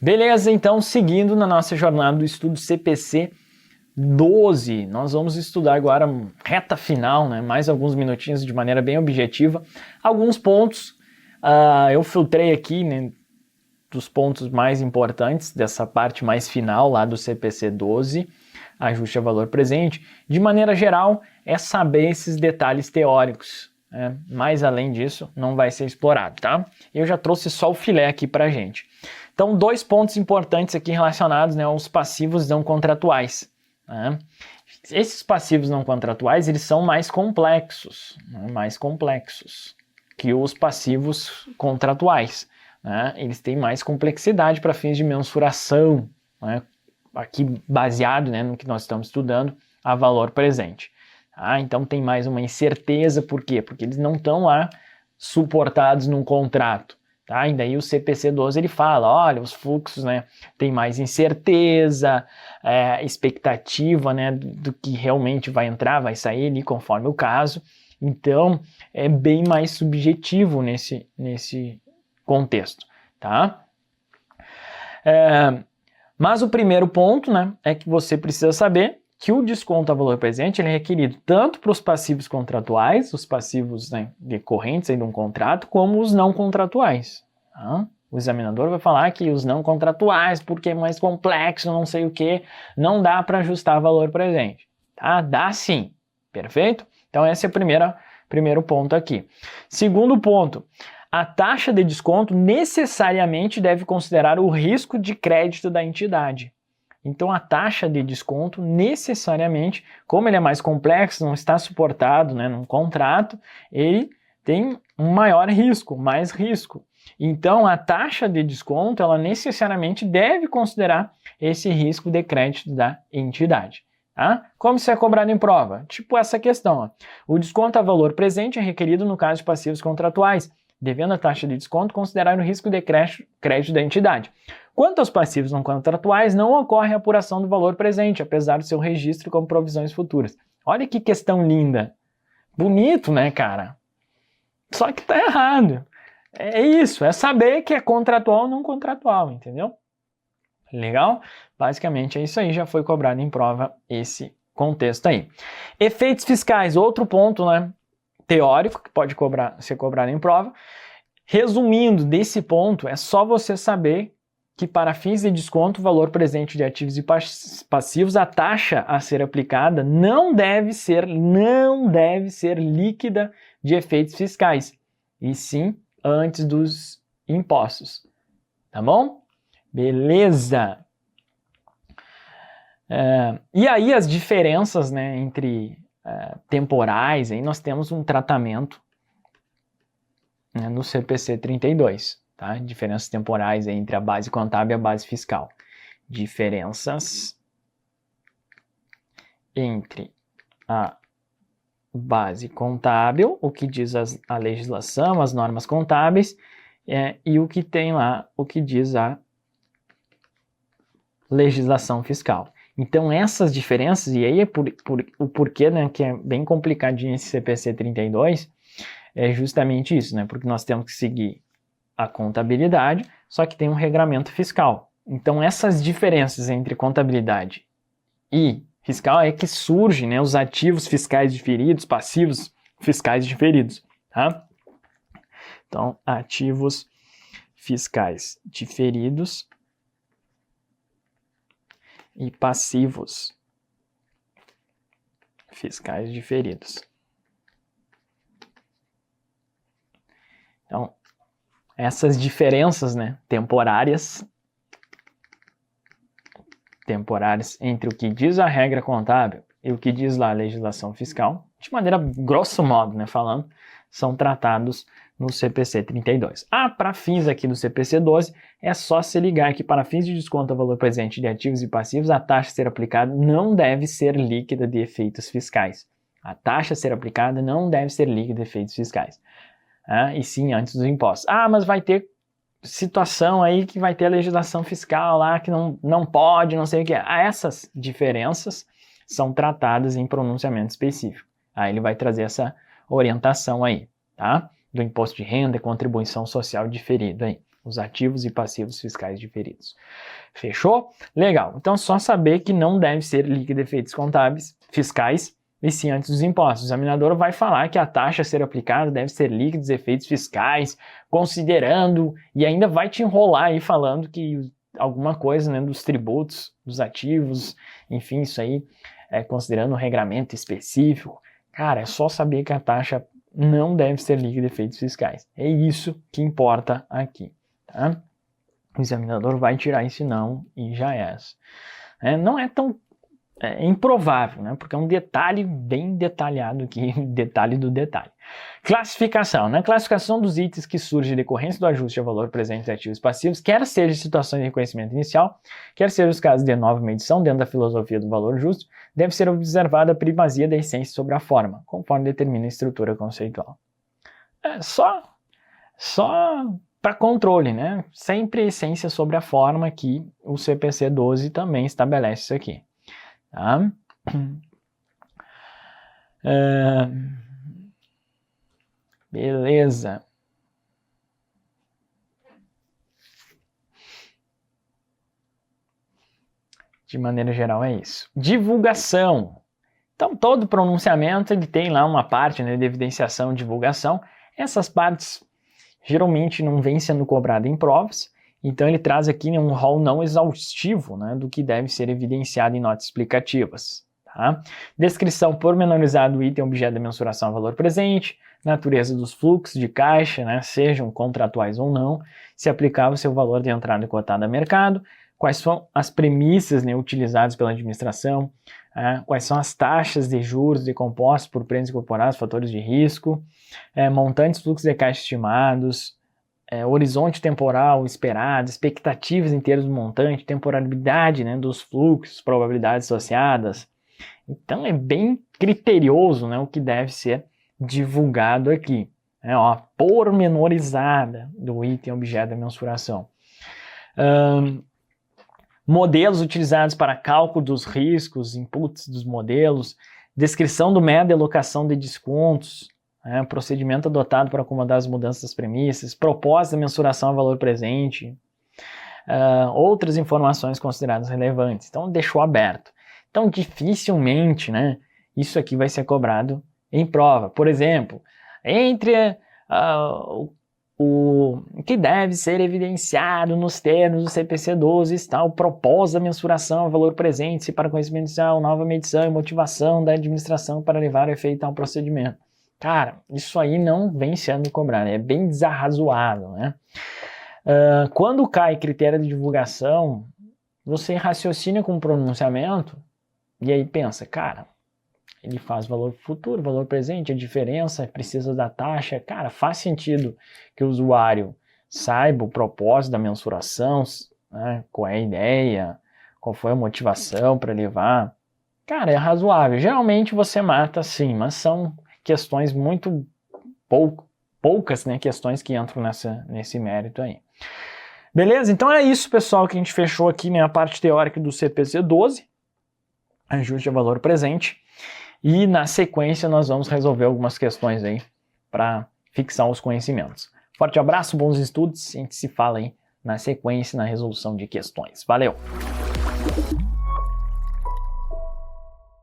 Beleza, então seguindo na nossa jornada do estudo CPC 12, nós vamos estudar agora reta final, né? Mais alguns minutinhos de maneira bem objetiva. Alguns pontos eu filtrei aqui, né, dos pontos mais importantes dessa parte mais final lá do CPC 12, ajuste a valor presente. De maneira geral, é saber esses detalhes teóricos. Mais além disso, não vai ser explorado, tá? Eu já trouxe só o filé aqui pra gente. Então, 2 pontos importantes aqui relacionados, né, aos passivos não contratuais. Né? Esses passivos não contratuais, eles são mais complexos, né, que os passivos contratuais. Né? Eles têm mais complexidade para fins de mensuração, né? Aqui baseado, né, no que nós estamos estudando, a valor presente. Então tem mais uma incerteza, por quê? Porque eles não estão lá suportados num contrato. Tá? E daí o CPC 12 ele fala, olha, os fluxos, né, tem mais incerteza, expectativa, né, do que realmente vai entrar, vai sair ali conforme o caso. Então é bem mais subjetivo nesse contexto. Tá? Mas o primeiro ponto, né, é que você precisa saber que o desconto a valor presente ele é requerido tanto para os passivos contratuais, os passivos, né, decorrentes aí de um contrato, como os não contratuais. Tá? O examinador vai falar que os não contratuais, porque é mais complexo, não sei o que, não dá para ajustar valor presente. Tá? Dá sim, perfeito? Então esse é o primeiro ponto aqui. Segundo ponto, a taxa de desconto necessariamente deve considerar o risco de crédito da entidade. Então a taxa de desconto necessariamente, como ele é mais complexo, não está suportado, né, num contrato, ele tem um maior risco, mais risco. Então a taxa de desconto, ela necessariamente deve considerar esse risco de crédito da entidade. Tá? Como isso é cobrado em prova? Tipo essa questão. Ó. O desconto a valor presente é requerido no caso de passivos contratuais, devendo a taxa de desconto considerar o risco de crédito da entidade. Quanto aos passivos não contratuais, não ocorre a apuração do valor presente, apesar do seu registro como provisões futuras. Olha que questão linda. Bonito, né, cara? Só que tá errado. É isso, é saber que é contratual ou não contratual, entendeu? Legal? Basicamente é isso aí, já foi cobrado em prova esse contexto aí. Efeitos fiscais, outro ponto, né, teórico que pode ser cobrado em prova. Resumindo, desse ponto, é só você saber que para fins de desconto, o valor presente de ativos e passivos, a taxa a ser aplicada não deve ser líquida de efeitos fiscais, e sim antes dos impostos. Tá bom? Beleza! E aí as diferenças, né, entre temporais, aí nós temos um tratamento, né, no CPC 32. Tá? Diferenças temporais entre a base contábil e a base fiscal. Diferenças entre a base contábil, o que diz a legislação, as normas contábeis, e o que tem lá, o que diz a legislação fiscal. Então essas diferenças, e aí é o porquê, né, que é bem complicadinho esse CPC 32, é justamente isso, né, porque nós temos que seguir a contabilidade, só que tem um regramento fiscal. Então essas diferenças entre contabilidade e fiscal é que surgem, né, os ativos fiscais diferidos, passivos fiscais diferidos. Tá? Então, ativos fiscais diferidos e passivos fiscais diferidos. Então, essas diferenças, né, temporárias entre o que diz a regra contábil e o que diz lá a legislação fiscal, de maneira grosso modo, né, falando, são tratados no CPC 32. Para fins aqui do CPC 12, é só se ligar que para fins de desconto a valor presente de ativos e passivos, a taxa a ser aplicada não deve ser líquida de efeitos fiscais. A taxa a ser aplicada não deve ser líquida de efeitos fiscais. E sim antes dos impostos. Mas vai ter situação aí que vai ter a legislação fiscal lá que não pode, não sei o que é. Essas diferenças são tratadas em pronunciamento específico. Aí ele vai trazer essa orientação aí, tá? Do imposto de renda e contribuição social diferido aí. os ativos e passivos fiscais diferidos. Fechou? Legal. Então, só saber que não deve ser líquido efeitos contábeis fiscais, e sim antes dos impostos. O examinador vai falar que a taxa a ser aplicada deve ser líquidos efeitos fiscais, considerando, e ainda vai te enrolar aí falando que alguma coisa, né, dos tributos, dos ativos, enfim, isso aí, considerando um regramento específico. Cara, é só saber que a taxa não deve ser líquida de efeitos fiscais. É isso que importa aqui, tá? O examinador vai tirar esse não e já é. Não é tão improvável, né? Porque é um detalhe bem detalhado aqui, detalhe do detalhe. Classificação. Na classificação dos itens que surgem de decorrência do ajuste a valor presente de ativos passivos, quer seja situações de reconhecimento inicial, quer seja os casos de nova medição dentro da filosofia do valor justo, deve ser observada a primazia da essência sobre a forma, conforme determina a estrutura conceitual. Só para controle, né? Sempre a essência sobre a forma, que o CPC 12 também estabelece isso aqui. Tá? Beleza. De maneira geral é isso. Divulgação. Então, todo pronunciamento ele tem lá uma parte, né, de evidenciação e divulgação. Essas partes geralmente não vêm sendo cobradas em provas. Então ele traz aqui, né, um rol não exaustivo, né, do que deve ser evidenciado em notas explicativas. Tá? Descrição pormenorizada do item objeto da mensuração a valor presente, natureza dos fluxos de caixa, né, sejam contratuais ou não, se aplicável seu valor de entrada cotada a mercado, quais são as premissas, né, utilizadas pela administração, quais são as taxas de juros de compostos por prêmios incorporados, fatores de risco, montantes fluxos de caixa estimados, horizonte temporal esperado, expectativas em termos do montante, temporalidade, né, dos fluxos, probabilidades associadas. Então é bem criterioso, né, o que deve ser divulgado aqui. Pormenorizada do item objeto da mensuração. Modelos utilizados para cálculo dos riscos, inputs dos modelos, descrição do método de alocação de descontos, procedimento adotado para acomodar as mudanças das premissas, propósito da mensuração a valor presente, outras informações consideradas relevantes. Então, deixou aberto. Então, dificilmente, né, isso aqui vai ser cobrado em prova. Por exemplo, entre o que deve ser evidenciado nos termos do CPC 12 está o propósito da mensuração a valor presente, se para conhecimento inicial, nova medição e motivação da administração para levar a efeito ao procedimento. Cara, isso aí não vem sendo cobrado, é bem desarrazoado, né? Quando cai critério de divulgação, você raciocina com o pronunciamento e aí pensa, cara, ele faz valor futuro, valor presente, a diferença precisa da taxa. Cara, faz sentido que o usuário saiba o propósito da mensuração, né, qual é a ideia, qual foi a motivação para levar. Cara, é razoável. Geralmente você mata sim, mas são questões muito poucas, né, questões que entram nesse mérito aí. Beleza? Então é isso, pessoal, que a gente fechou aqui, né, a parte teórica do CPC 12, ajuste a valor presente. E na sequência nós vamos resolver algumas questões aí para fixar os conhecimentos. Forte abraço, bons estudos, a gente se fala aí na sequência, na resolução de questões. Valeu!